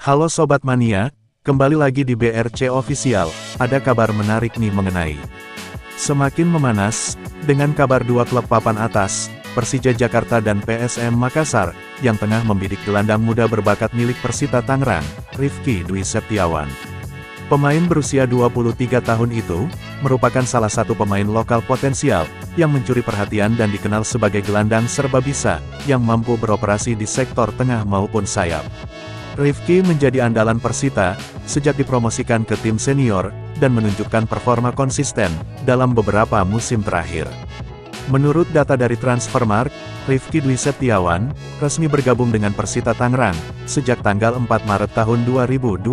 Halo Sobat Mania, kembali lagi di BRC Official, ada kabar menarik nih mengenai semakin memanas, dengan kabar dua klub papan atas, Persija Jakarta dan PSM Makassar, yang tengah membidik gelandang muda berbakat milik Persita Tangerang, Rifky Dwi Septiawan. Pemain berusia 23 tahun itu, merupakan salah satu pemain lokal potensial, yang mencuri perhatian dan dikenal sebagai gelandang serba bisa, yang mampu beroperasi di sektor tengah maupun sayap. Rifky menjadi andalan Persita, sejak dipromosikan ke tim senior, dan menunjukkan performa konsisten, dalam beberapa musim terakhir. Menurut data dari Transfermarkt, Rifky Dwi Septiawan, resmi bergabung dengan Persita Tangerang, sejak tanggal 4 Maret tahun 2021.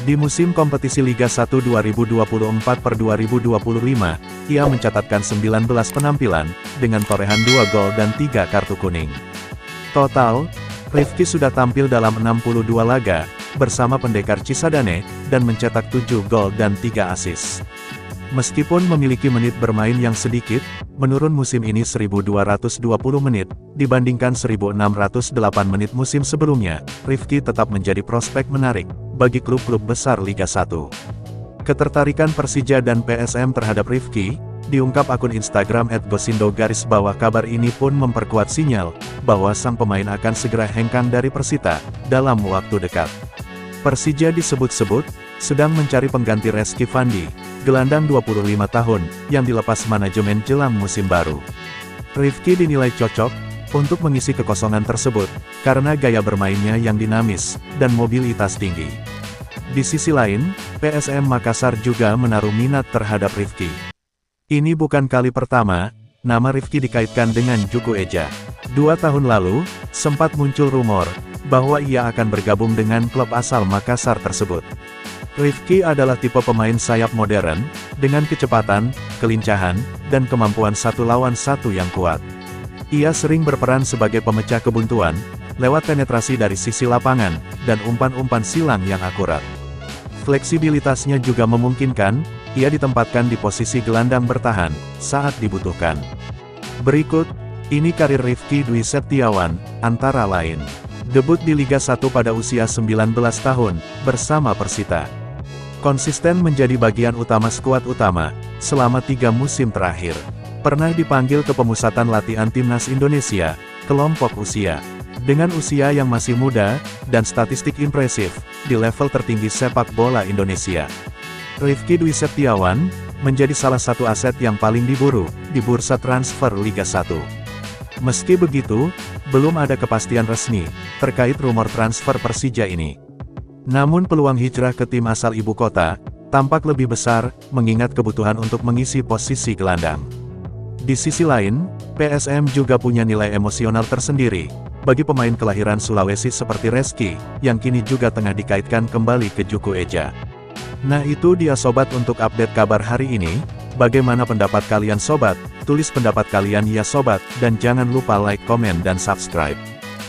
Di musim kompetisi Liga 1 2024-2025, ia mencatatkan 19 penampilan, dengan torehan 2 gol dan 3 kartu kuning. Total, Rifky sudah tampil dalam 62 laga, bersama Pendekar Cisadane, dan mencetak 7 gol dan 3 assist. Meskipun memiliki menit bermain yang sedikit, menurun musim ini 1220 menit, dibandingkan 1608 menit musim sebelumnya, Rifky tetap menjadi prospek menarik, bagi klub-klub besar Liga 1. Ketertarikan Persija dan PSM terhadap Rifky, diungkap akun Instagram @gosindo_. Kabar ini pun memperkuat sinyal, bahwa sang pemain akan segera hengkang dari Persita, dalam waktu dekat. Persija disebut-sebut, sedang mencari pengganti Reski Fandi, gelandang 25 tahun, yang dilepas manajemen jelang musim baru. Rifky dinilai cocok, untuk mengisi kekosongan tersebut, karena gaya bermainnya yang dinamis, dan mobilitas tinggi. Di sisi lain, PSM Makassar juga menaruh minat terhadap Rifky. Ini bukan kali pertama, nama Rifky dikaitkan dengan Juku Eja. 2 tahun lalu, sempat muncul rumor, bahwa ia akan bergabung dengan klub asal Makassar tersebut. Rifky adalah tipe pemain sayap modern, dengan kecepatan, kelincahan, dan kemampuan satu lawan satu yang kuat. Ia sering berperan sebagai pemecah kebuntuan, lewat penetrasi dari sisi lapangan, dan umpan-umpan silang yang akurat. Fleksibilitasnya juga memungkinkan, ia ditempatkan di posisi gelandang bertahan, saat dibutuhkan. Berikut, ini karir Rifky Dwi Septiawan, antara lain. Debut di Liga 1 pada usia 19 tahun, bersama Persita. Konsisten menjadi bagian utama skuad utama, selama 3 musim terakhir. Pernah dipanggil ke pemusatan latihan Timnas Indonesia, kelompok usia. Dengan usia yang masih muda, dan statistik impresif, di level tertinggi sepak bola Indonesia. Rifky Dwi Septiawan, menjadi salah satu aset yang paling diburu, di bursa transfer Liga 1. Meski begitu, belum ada kepastian resmi, terkait rumor transfer Persija ini. Namun peluang hijrah ke tim asal ibu kota, tampak lebih besar, mengingat kebutuhan untuk mengisi posisi gelandang. Di sisi lain, PSM juga punya nilai emosional tersendiri, bagi pemain kelahiran Sulawesi seperti Reski, yang kini juga tengah dikaitkan kembali ke Juku Eja. Nah itu dia sobat untuk update kabar hari ini, bagaimana pendapat kalian sobat? Tulis pendapat kalian ya sobat, dan jangan lupa like, komen dan subscribe.